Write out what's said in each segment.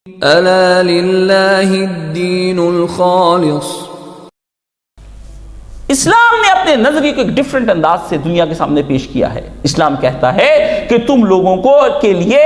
ألا لله الدين الخالص۔ اسلام نے اپنے نظریے کو ایک ڈیفرنٹ انداز سے دنیا کے سامنے پیش کیا ہے۔ اسلام کہتا ہے کہ تم لوگوں کو کے لیے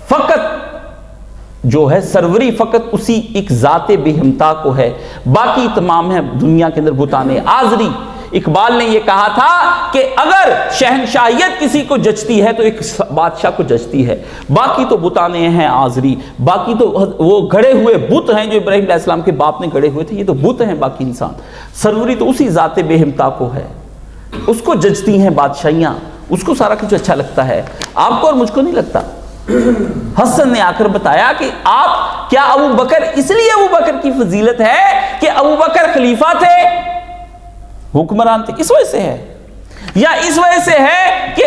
فقط جو ہے سروری فقط اسی ایک ذات بے ہمتا کو ہے، باقی تمام ہے دنیا کے اندر بتانے آزری۔ اقبال نے یہ کہا تھا کہ اگر شہنشاہیت کسی کو جچتی ہے تو ایک بادشاہ کو جچتی ہے، باقی تو بتانے ہیں آزری، باقی تو وہ گھڑے ہوئے بت ہیں جو ابراہیم علیہ السلام کے باپ نے گھڑے ہوئے تھے، یہ تو بت ہیں باقی انسان۔ سروری تو اسی ذات بے ہمتا کو ہے، اس کو جچتی ہیں بادشاہیاں، اس کو سارا کچھ اچھا لگتا ہے، آپ کو اور مجھ کو نہیں لگتا۔ حسن نے آ کر بتایا کہ آپ کیا ابو بکر، اس لیے ابو بکر کی فضیلت ہے کہ ابو بکر خلیفہ تھے، حکمران تھے، اس وجہ سے ہے، یا اس وجہ سے ہے کہ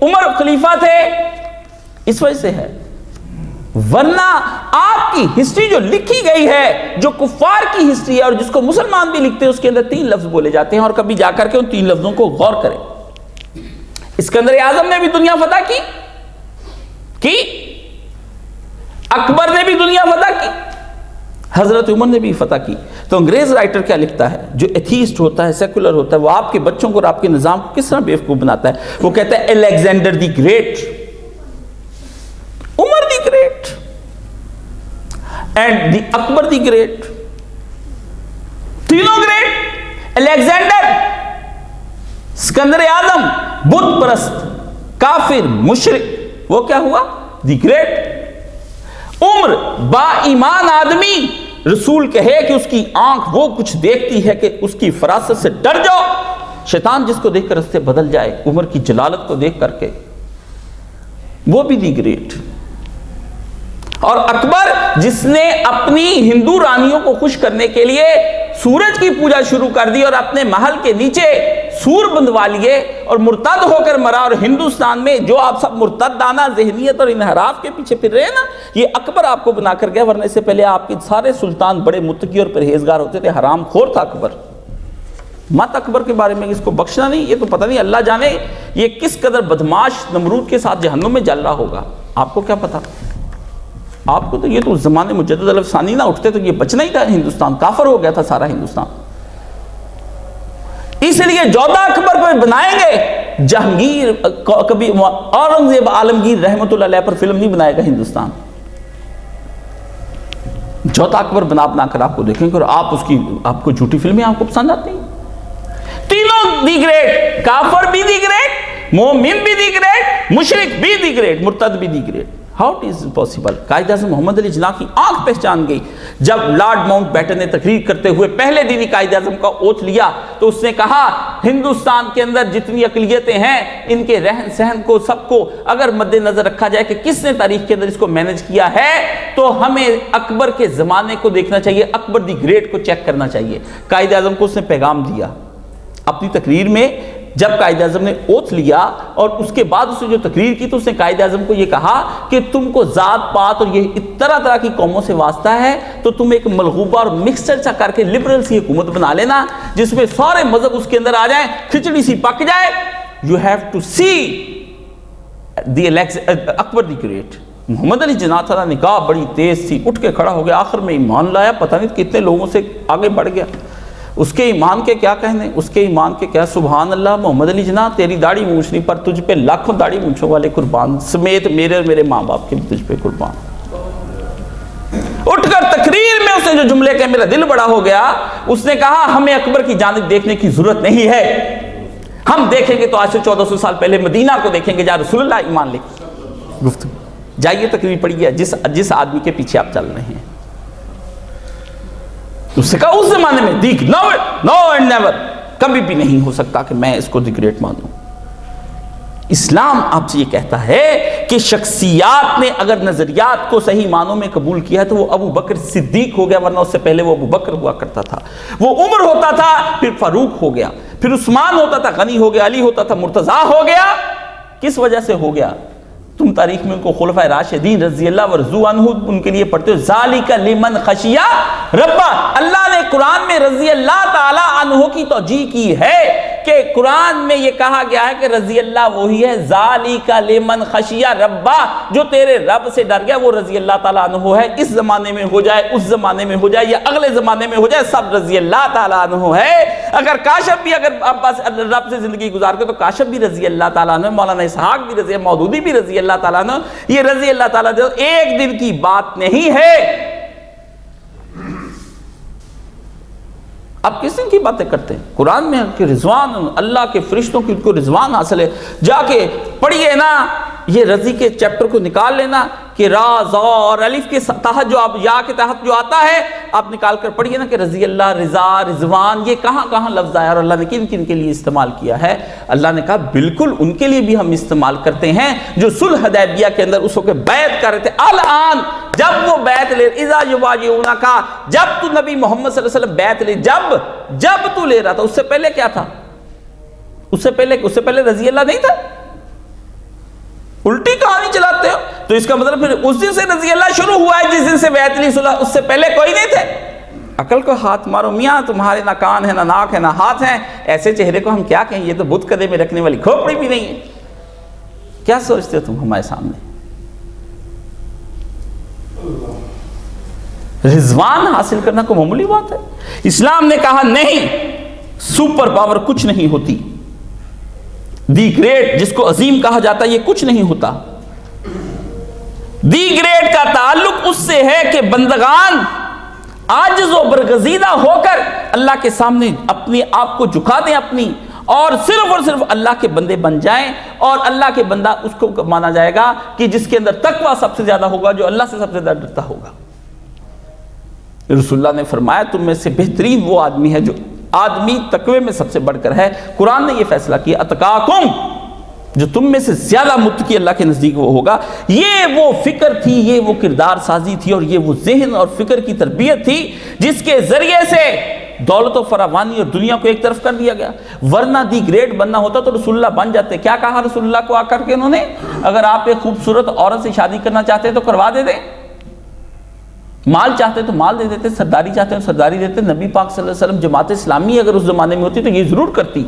عمر خلیفہ تھے، اس وجہ سے ہے، ورنہ آپ کی ہسٹری جو لکھی گئی ہے، جو کفار کی ہسٹری ہے اور جس کو مسلمان بھی لکھتے ہیں، اس کے اندر 3 لفظ بولے جاتے ہیں، اور کبھی جا کر کے ان 3 لفظوں کو غور کریں۔ اسکندر اعظم نے بھی دنیا فتح کی، اکبر نے بھی دنیا فتح کی، حضرت عمر نے بھی فتح کی۔ تو انگریز رائٹر کیا لکھتا ہے، جو ایتھیسٹ ہوتا ہے، سیکولر ہوتا ہے، وہ آپ کے بچوں کو اور آپ کے نظام کو کس طرح بیوقوف بناتا ہے؟ وہ کہتا ہے Alexander the great, Umar the great and the Akbar the great, تینوں گریٹ، الیگزینڈر، اسکندر اعظم، بت پرست، کافر، مشرک، وہ کیا ہوا؟ The great. عمر با ایمان آدمی، رسول کہے کہ اس کی آنکھ وہ کچھ دیکھتی ہے کہ اس کی فراست سے ڈر جاؤ، شیطان جس کو دیکھ کر رستے بدل جائے، عمر کی جلالت کو دیکھ کر کے، وہ بھی دی گریٹ۔ اور اکبر جس نے اپنی ہندو رانیوں کو خوش کرنے کے لیے سورج کی پوجا شروع کر دی اور اپنے محل کے نیچے سور بندوا لیے اور مرتد ہو کر مرا، اور ہندوستان میں جو آپ سب مرتدانہ ذہنیت اور انحراف کے پیچھے پھر رہے ہیں نا، یہ اکبر آپ کو بنا کر گیا، ورنہ اس سے پہلے آپ کے سارے سلطان بڑے متقی اور پرہیزگار ہوتے تھے، حرام خور تھا اکبر۔ مت اکبر کے بارے میں اس کو بخشنا نہیں، یہ تو پتہ نہیں اللہ جانے یہ کس قدر بدماش نمرود کے ساتھ جہنم میں جل رہا ہوگا، آپ کو کیا پتا؟ آپ کو تو یہ تو زمانے مجدد الف ثانی نہ اٹھتے تو یہ بچنا ہی تھا، ہندوستان کافر ہو گیا تھا سارا ہندوستان۔ اس لیے جودہ اکبر پر بنائیں گے، جہانگیر کبھی اورنگزیب عالمگیر رحمت اللہ علیہ پر فلم نہیں بنائے گا ہندوستان، جودہ اکبر بنا کر آپ کو دیکھیں گے، اور آپ کو جھوٹی فلمیں آپ کو پسند آتی ہیں۔ تینوں دی گریٹ، کافر بھی دی گریٹ، مومن بھی دی گریٹ، مشرک بھی دی گریٹ، مرتد بھی the great. How it is possible؟ Quaid Azam محمد علی جناح کی آنکھ پہچان گئی جب لارڈ ماؤنٹ بیٹن نے تقریر کرتے ہوئے پہلے دن ہی قائد اعظم کا اوتھ لیا، تو اس نے کہا ہندوستان کے اندر جتنی اقلیتیں ہیں ان کے رہن سہن کو سب کو اگر مد نظر رکھا جائے کہ کس نے تاریخ کے اندر اس کو مینج کیا ہے، تو ہمیں اکبر کے زمانے کو دیکھنا چاہیے، اکبر دی گریٹ کو چیک کرنا چاہیے۔ قائد اعظم کو اس نے پیغام دیا اپنی تقریر میں، جب قائد اعظم نے اوتھ لیا اور اس کے بعد اس نے جو تقریر کی تو اس نے قائد اعظم کو یہ کہا کہ تم کو ذات پات اور یہ طرح طرح کی قوموں سے واسطہ ہے، تو تم ایک ملغوبہ اور مکسچر سا کر کے لبرل سی حکومت بنا لینا جس میں سارے مذہب اس کے اندر آ جائیں، کھچڑی سی پک جائے۔ You have to see the Akbar the great. Muhammad Ali Jinnah تعالیٰ نگاہ بڑی تیز تھی، اٹھ کے کھڑا ہو گیا، آخر میں ایمان لایا، پتہ نہیں کتنے لوگوں سے آگے بڑھ گیا۔ اس کے ایمان کے کیا کہنے، اس کے ایمان کے کیا، سبحان اللہ محمد علی جناح تیری داڑھی مونچھنی پر تجھ پہ لاکھوں داڑھی مونچھوں والے قربان، سمیت میرے اور میرے ماں باپ کے بھی تجھ پہ قربان۔ اٹھ کر تقریر میں اس نے جو جملے کہ میرا دل بڑا ہو گیا، اس نے کہا ہمیں اکبر کی جانب دیکھنے کی ضرورت نہیں ہے، ہم دیکھیں گے تو آج سے 1400 سال پہلے مدینہ کو دیکھیں گے جہاں رسول اللہ ایمان لے گفتگو۔ جائیے تقریر پڑھیے جس آدمی کے پیچھے آپ چل رہے ہیں، اس سے کہا اس زمانے میں دیکھ نو اینڈ نیور، کبھی بھی نہیں ہو سکتا کہ میں اس کو دی گریٹ مانوں۔ اسلام آپ سے یہ کہتا ہے کہ شخصیات نے اگر نظریات کو صحیح معنوں میں قبول کیا ہے تو وہ ابو بکر صدیق ہو گیا، ورنہ اس سے پہلے وہ ابو بکر ہوا کرتا تھا، وہ عمر ہوتا تھا، پھر فاروق ہو گیا، پھر عثمان ہوتا تھا، غنی ہو گیا، علی ہوتا تھا، مرتضیٰ ہو گیا۔ کس وجہ سے ہو گیا؟ تم تاریخ میں ان کو خلفائے راشدین رضی اللہ ورضو عنہ ان کے لیے پڑھتے ہو، ذالک لمن خشیہ ربہ۔ اللہ نے قرآن میں رضی اللہ تعالی عنہ کی توجیہ کی ہے کہ قرآن میں یہ کہا گیا ہے کہ رضی اللہ وہی ہے، ذالک لمن خشی ربا، جو تیرے رب سے ڈر گیا وہ رضی اللہ تعالیٰ عنہ ہے، اس زمانے میں ہو جائے، اس زمانے میں ہو جائے یا اگلے زمانے میں ہو جائے، سب رضی اللہ تعالیٰ عنہ ہے۔ اگر کاشف بھی اگر عباس رب سے زندگی گزار کے تو کاشف بھی رضی اللہ تعالیٰ عنہ، مولانا اسحاق بھی رضی، مودودی بھی رضی اللہ تعالیٰ عنہ، یہ رضی اللہ تعالیٰ عنہ ایک دن کی بات نہیں ہے۔ آپ کس دن کی باتیں کرتے ہیں؟ قرآن میں کہ رضوان، اللہ کے فرشتوں کی ان کو رضوان حاصل ہے، جا کے پڑھیے نا، یہ رضی کے چیپٹر کو نکال لینا کہ را ضا اور الف کے تحت جو آپ یا کے تحت جو آتا ہے آپ نکال کر پڑھیے نا کہ رضی اللہ، رضا، رضوان، یہ کہاں کہاں لفظ آیا اور اللہ نے کن کن کے لیے استعمال کیا ہے۔ اللہ نے کہا بالکل ان کے لیے بھی ہم استعمال کرتے ہیں جو صلح حدیبیہ کے اندر اس وقت بیعت کر رہے تھے۔ الان جب وہ بیعت لے، اذا یبایعونک، جب تو نبی محمد صلی اللہ علیہ وسلم بیعت لے، جب تو لے رہا تھا، اس سے پہلے کیا تھا؟ اس سے پہلے رضی اللہ نہیں تھا؟ الٹی کہانی چلاتے ہو، تو اس کا مطلب پھر اس دن سے رضی اللہ شروع ہوا ہے جس دن سے بیعت لی صلح، اس سے پہلے کوئی نہیں تھے۔ عقل کو ہاتھ مارو میاں، تمہارے نہ کان ہے، نہ ناک ہے، نہ ہاتھ ہیں، ایسے چہرے کو ہم کیا کہیں، یہ تو بت کدے میں رکھنے والی کھوپڑی بھی نہیں ہے۔ کیا سوچتے ہو تم ہمارے سامنے؟ رضوان حاصل کرنا کوئی معمولی بات ہے؟ اسلام نے کہا نہیں، سپر پاور کچھ نہیں ہوتی، دی گریٹ جس کو عظیم کہا جاتا ہے یہ کچھ نہیں ہوتا۔ دی گریٹ کا تعلق اس سے ہے کہ بندگان عاجز و برگزیدہ ہو کر اللہ کے سامنے اپنے آپ کو جھکا دیں اپنی، اور صرف اللہ کے بندے بن جائیں، اور اللہ کے بندہ اس کو مانا جائے گا کہ جس کے اندر تقویٰ سب سے زیادہ ہوگا، جو اللہ سے سب سے زیادہ ڈرتا ہوگا۔ رسول اللہ نے فرمایا تم میں سے بہترین وہ آدمی ہے جو آدمی تقوی میں سب سے بڑھ کر ہے۔ قرآن نے یہ فیصلہ کیا اتقاکم، جو تم میں سے زیادہ متقی اللہ کے نزدیک وہ ہوگا۔ یہ وہ فکر تھی، یہ وہ کردار سازی تھی، اور یہ وہ ذہن اور فکر کی تربیت تھی جس کے ذریعے سے دولت و فراوانی اور دنیا کو ایک طرف کر دیا گیا۔ ورنہ دی گریٹ بننا ہوتا تو رسول اللہ بن جاتے۔ کیا کہا رسول اللہ کو آ کر کے انہوں نے؟ اگر آپ ایک خوبصورت عورت سے شادی کرنا چاہتے ہیں تو کروا دے دیں، مال چاہتے تو مال دے دیتے، سرداری چاہتے ہیں سرداری دیتے۔ نبی پاک صلی اللہ علیہ وسلم جماعت اسلامی اگر اس زمانے میں ہوتی تو یہ ضرور کرتی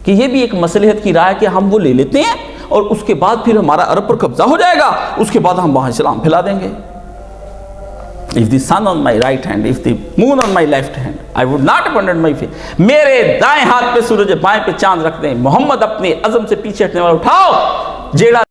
کہ یہ بھی ایک مصلحت کی رائے کہ ہم وہ لے لیتے ہیں اور اس کے بعد پھر ہمارا عرب پر قبضہ ہو جائے گا، اس کے بعد ہم وہاں اسلام پھیلا دیں گے۔ If the sun on my right hand, if the moon on my left hand, I would not abandon my faith. میرے دائیں ہاتھ پہ سورج، بائیں پہ چاند رکھ دیں، محمد اپنے عزم سے پیچھے ہٹنے والا اٹھاؤ، جیڑا